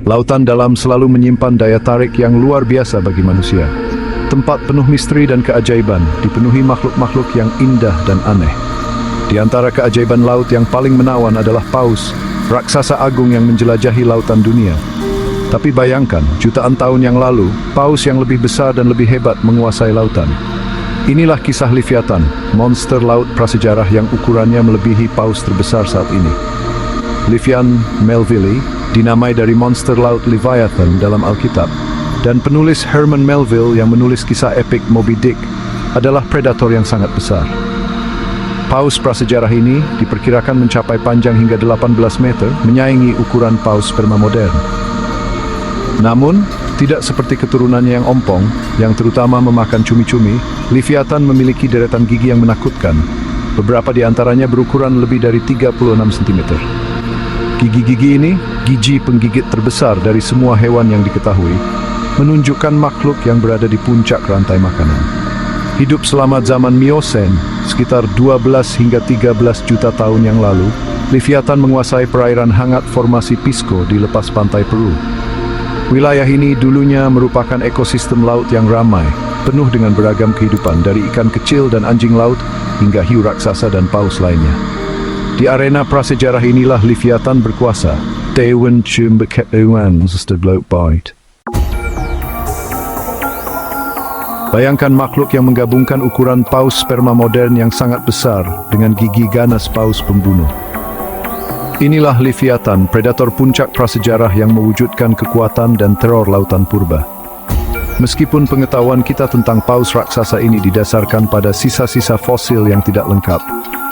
Lautan dalam selalu menyimpan daya tarik yang luar biasa bagi manusia. Tempat penuh misteri dan keajaiban, dipenuhi makhluk-makhluk yang indah dan aneh. Di antara keajaiban laut yang paling menawan adalah paus, raksasa agung yang menjelajahi lautan dunia. Tapi bayangkan, jutaan tahun yang lalu, paus yang lebih besar dan lebih hebat menguasai lautan. Inilah kisah Leviathan, monster laut prasejarah yang ukurannya melebihi paus terbesar saat ini. Leviathan Melville dinamai dari monster laut Leviathan dalam Alkitab, dan penulis Herman Melville yang menulis kisah epik Moby Dick adalah predator yang sangat besar. Paus prasejarah ini diperkirakan mencapai panjang hingga 18 meter, menyaingi ukuran paus sperma modern. Namun, tidak seperti keturunannya yang ompong, yang terutama memakan cumi-cumi, Leviathan memiliki deretan gigi yang menakutkan. Beberapa di antaranya berukuran lebih dari 36 cm. Gigi-gigi ini, gigi penggigit terbesar dari semua hewan yang diketahui, menunjukkan makhluk yang berada di puncak rantai makanan. Hidup selama zaman Miocene, sekitar 12 hingga 13 juta tahun yang lalu, Leviathan menguasai perairan hangat formasi Pisco di lepas pantai Peru. Wilayah ini dulunya merupakan ekosistem laut yang ramai, penuh dengan beragam kehidupan dari ikan kecil dan anjing laut hingga hiu raksasa dan paus lainnya. Di arena prasejarah inilah Leviathan berkuasa. Bayangkan makhluk yang menggabungkan ukuran paus sperma modern yang sangat besar dengan gigi ganas paus pembunuh. Inilah Leviathan, predator puncak prasejarah yang mewujudkan kekuatan dan teror lautan purba. Meskipun pengetahuan kita tentang paus raksasa ini didasarkan pada sisa-sisa fosil yang tidak lengkap,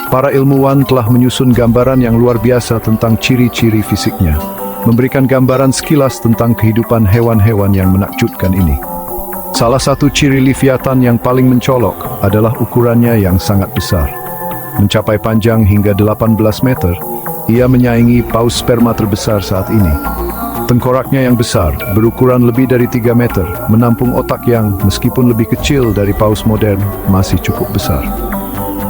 para ilmuwan telah menyusun gambaran yang luar biasa tentang ciri-ciri fisiknya, memberikan gambaran sekilas tentang kehidupan hewan-hewan yang menakjubkan ini. Salah satu ciri Leviathan yang paling mencolok adalah ukurannya yang sangat besar. Mencapai panjang hingga 18 meter, ia menyaingi paus sperma terbesar saat ini. Tengkoraknya yang besar, berukuran lebih dari 3 meter, menampung otak yang, meskipun lebih kecil dari paus modern, masih cukup besar.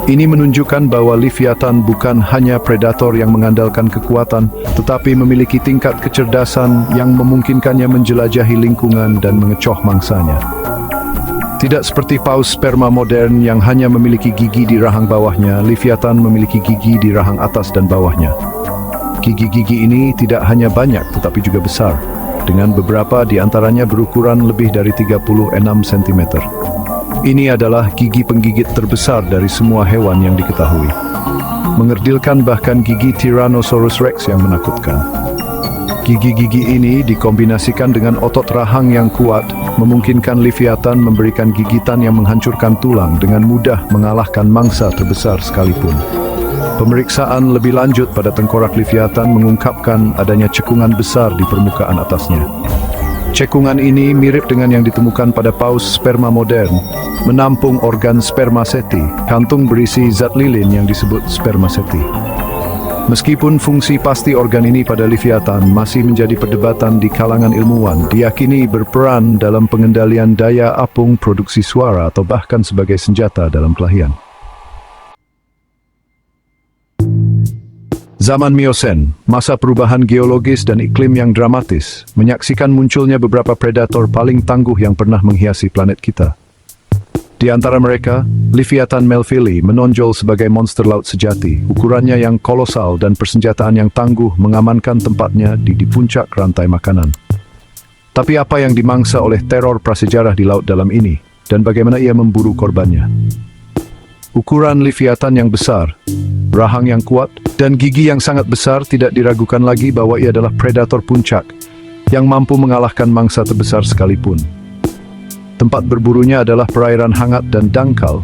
Ini menunjukkan bahwa Leviathan bukan hanya predator yang mengandalkan kekuatan, tetapi memiliki tingkat kecerdasan yang memungkinkannya menjelajahi lingkungan dan mengecoh mangsanya. Tidak seperti paus sperma modern yang hanya memiliki gigi di rahang bawahnya, Leviathan memiliki gigi di rahang atas dan bawahnya. Gigi-gigi ini tidak hanya banyak tetapi juga besar, dengan beberapa di antaranya berukuran lebih dari 36 cm. Ini adalah gigi penggigit terbesar dari semua hewan yang diketahui. Mengerdilkan bahkan gigi Tyrannosaurus Rex yang menakutkan. Gigi-gigi ini dikombinasikan dengan otot rahang yang kuat, memungkinkan Leviathan memberikan gigitan yang menghancurkan tulang dengan mudah mengalahkan mangsa terbesar sekalipun. Pemeriksaan lebih lanjut pada tengkorak Leviathan mengungkapkan adanya cekungan besar di permukaan atasnya. Cekungan ini mirip dengan yang ditemukan pada paus sperma modern, menampung organ spermaseti, kantung berisi zat lilin yang disebut spermaseti. Meskipun fungsi pasti organ ini pada Leviathan masih menjadi perdebatan di kalangan ilmuwan, diyakini berperan dalam pengendalian daya apung produksi suara atau bahkan sebagai senjata dalam kelahian. Zaman Miocene, masa perubahan geologis dan iklim yang dramatis, menyaksikan munculnya beberapa predator paling tangguh yang pernah menghiasi planet kita. Di antara mereka, Leviathan Melville menonjol sebagai monster laut sejati. Ukurannya yang kolosal dan persenjataan yang tangguh mengamankan tempatnya di puncak rantai makanan. Tapi apa yang dimangsa oleh teror prasejarah di laut dalam ini, dan bagaimana ia memburu korbannya? Ukuran Leviathan yang besar, rahang yang kuat, dan gigi yang sangat besar tidak diragukan lagi bahwa ia adalah predator puncak yang mampu mengalahkan mangsa terbesar sekalipun. Tempat berburunya adalah perairan hangat dan dangkal,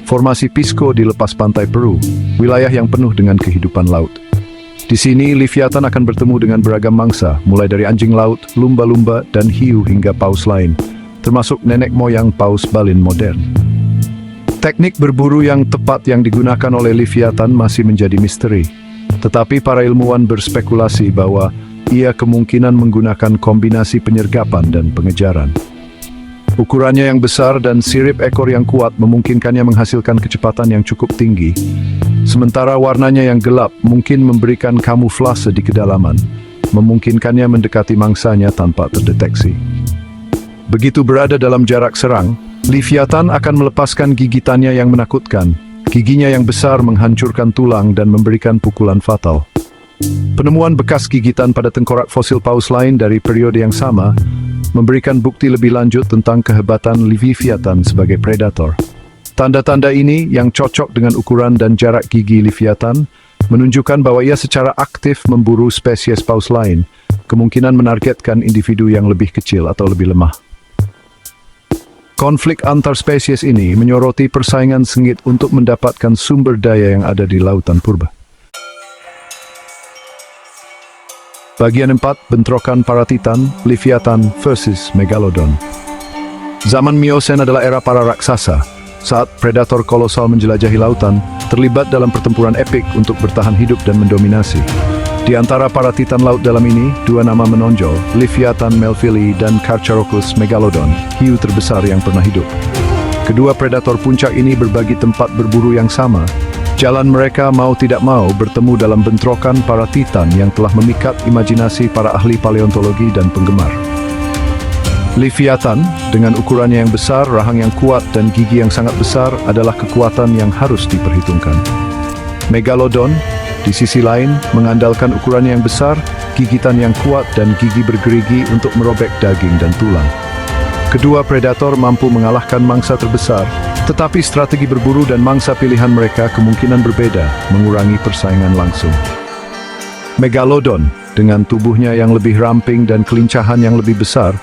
formasi Pisco di lepas pantai Peru, wilayah yang penuh dengan kehidupan laut. Di sini, Leviathan akan bertemu dengan beragam mangsa, mulai dari anjing laut, lumba-lumba, dan hiu hingga paus lain, termasuk nenek moyang paus balin modern. Teknik berburu yang tepat yang digunakan oleh Leviathan masih menjadi misteri, tetapi para ilmuwan berspekulasi bahwa ia kemungkinan menggunakan kombinasi penyergapan dan pengejaran. Ukurannya yang besar dan sirip ekor yang kuat memungkinkannya menghasilkan kecepatan yang cukup tinggi, sementara warnanya yang gelap mungkin memberikan kamuflase di kedalaman, memungkinkannya mendekati mangsanya tanpa terdeteksi. Begitu berada dalam jarak serang, Leviathan akan melepaskan gigitannya yang menakutkan. Giginya yang besar menghancurkan tulang dan memberikan pukulan fatal. Penemuan bekas gigitan pada tengkorak fosil paus lain dari periode yang sama memberikan bukti lebih lanjut tentang kehebatan Leviathan sebagai predator. Tanda-tanda ini yang cocok dengan ukuran dan jarak gigi Leviathan menunjukkan bahwa ia secara aktif memburu spesies paus lain, kemungkinan menargetkan individu yang lebih kecil atau lebih lemah. Konflik antar spesies ini menyoroti persaingan sengit untuk mendapatkan sumber daya yang ada di lautan purba. Bagian 4, bentrokan para titan, Leviathan versus Megalodon. Zaman Miosen adalah era para raksasa, saat predator kolosal menjelajahi lautan, terlibat dalam pertempuran epik untuk bertahan hidup dan mendominasi. Di antara para titan laut dalam ini, dua nama menonjol, Leviathan Melville dan Carcharodon Megalodon, hiu terbesar yang pernah hidup. Kedua predator puncak ini berbagi tempat berburu yang sama. Jalan mereka mau tidak mau bertemu dalam bentrokan para titan yang telah memikat imajinasi para ahli paleontologi dan penggemar. Leviathan, dengan ukurannya yang besar, rahang yang kuat, dan gigi yang sangat besar adalah kekuatan yang harus diperhitungkan. Megalodon, di sisi lain, mengandalkan ukurannya yang besar, gigitan yang kuat, dan gigi bergerigi untuk merobek daging dan tulang. Kedua predator mampu mengalahkan mangsa terbesar, tetapi strategi berburu dan mangsa pilihan mereka kemungkinan berbeda, mengurangi persaingan langsung. Megalodon, dengan tubuhnya yang lebih ramping dan kelincahan yang lebih besar,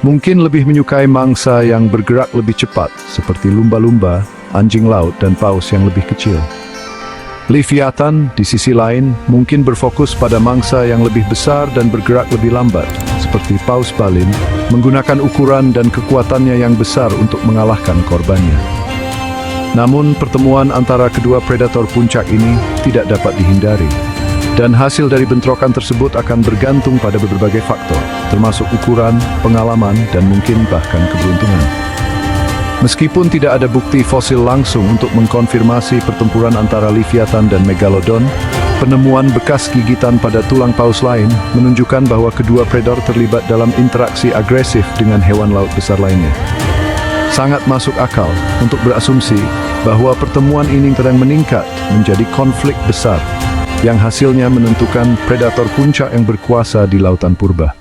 mungkin lebih menyukai mangsa yang bergerak lebih cepat, seperti lumba-lumba, anjing laut, dan paus yang lebih kecil. Leviathan, di sisi lain, mungkin berfokus pada mangsa yang lebih besar dan bergerak lebih lambat, seperti paus balin, menggunakan ukuran dan kekuatannya yang besar untuk mengalahkan korbannya. Namun, pertemuan antara kedua predator puncak ini tidak dapat dihindari. Dan hasil dari bentrokan tersebut akan bergantung pada berbagai faktor, termasuk ukuran, pengalaman, dan mungkin bahkan keberuntungan. Meskipun tidak ada bukti fosil langsung untuk mengkonfirmasi pertempuran antara Leviathan dan Megalodon, penemuan bekas gigitan pada tulang paus lain menunjukkan bahwa kedua predator terlibat dalam interaksi agresif dengan hewan laut besar lainnya. Sangat masuk akal untuk berasumsi bahwa pertemuan ini sedang meningkat menjadi konflik besar yang hasilnya menentukan predator puncak yang berkuasa di lautan purba.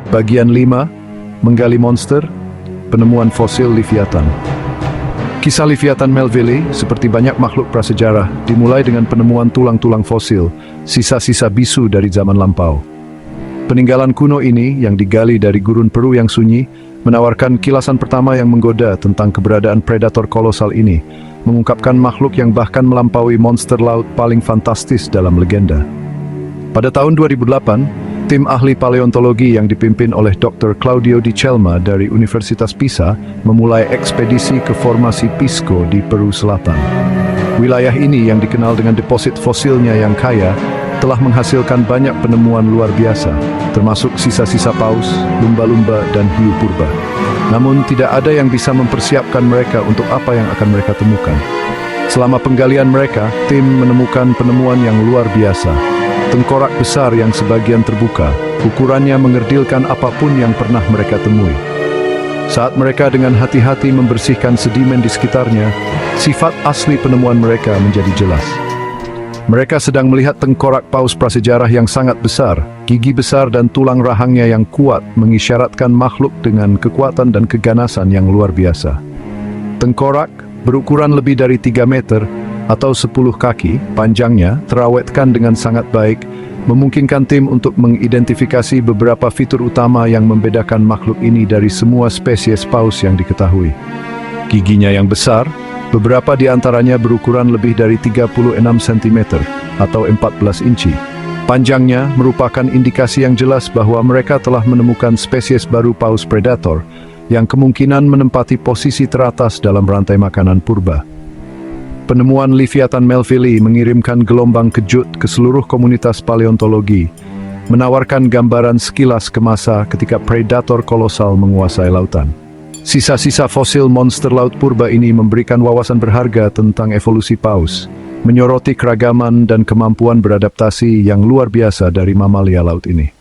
Bagian 5, menggali monster, penemuan fosil Leviathan. Kisah Leviathan Melville, seperti banyak makhluk prasejarah, dimulai dengan penemuan tulang-tulang fosil, sisa-sisa bisu dari zaman lampau. Peninggalan kuno ini, yang digali dari gurun Peru yang sunyi, menawarkan kilasan pertama yang menggoda tentang keberadaan predator kolosal ini, mengungkapkan makhluk yang bahkan melampaui monster laut paling fantastis dalam legenda. Pada tahun 2008, tim ahli paleontologi yang dipimpin oleh Dr. Claudio Di Celma dari Universitas Pisa memulai ekspedisi ke formasi Pisco di Peru Selatan. Wilayah ini yang dikenal dengan deposit fosilnya yang kaya, telah menghasilkan banyak penemuan luar biasa, termasuk sisa-sisa paus, lumba-lumba, dan hiu purba. Namun tidak ada yang bisa mempersiapkan mereka untuk apa yang akan mereka temukan. Selama penggalian mereka, tim menemukan penemuan yang luar biasa. Tengkorak besar yang sebagian terbuka, ukurannya mengerdilkan apapun yang pernah mereka temui. Saat mereka dengan hati-hati membersihkan sedimen di sekitarnya, sifat asli penemuan mereka menjadi jelas. Mereka sedang melihat tengkorak paus prasejarah yang sangat besar, gigi besar dan tulang rahangnya yang kuat mengisyaratkan makhluk dengan kekuatan dan keganasan yang luar biasa. Tengkorak berukuran lebih dari 3 meter atau 10 kaki, panjangnya terawetkan dengan sangat baik, memungkinkan tim untuk mengidentifikasi beberapa fitur utama yang membedakan makhluk ini dari semua spesies paus yang diketahui. Giginya yang besar, beberapa di antaranya berukuran lebih dari 36 cm atau 14 inci. Panjangnya merupakan indikasi yang jelas bahwa mereka telah menemukan spesies baru paus predator yang kemungkinan menempati posisi teratas dalam rantai makanan purba. Penemuan Leviathan Melville mengirimkan gelombang kejut ke seluruh komunitas paleontologi, menawarkan gambaran sekilas ke masa ketika predator kolosal menguasai lautan. Sisa-sisa fosil monster laut purba ini memberikan wawasan berharga tentang evolusi paus, menyoroti keragaman dan kemampuan beradaptasi yang luar biasa dari mamalia laut ini.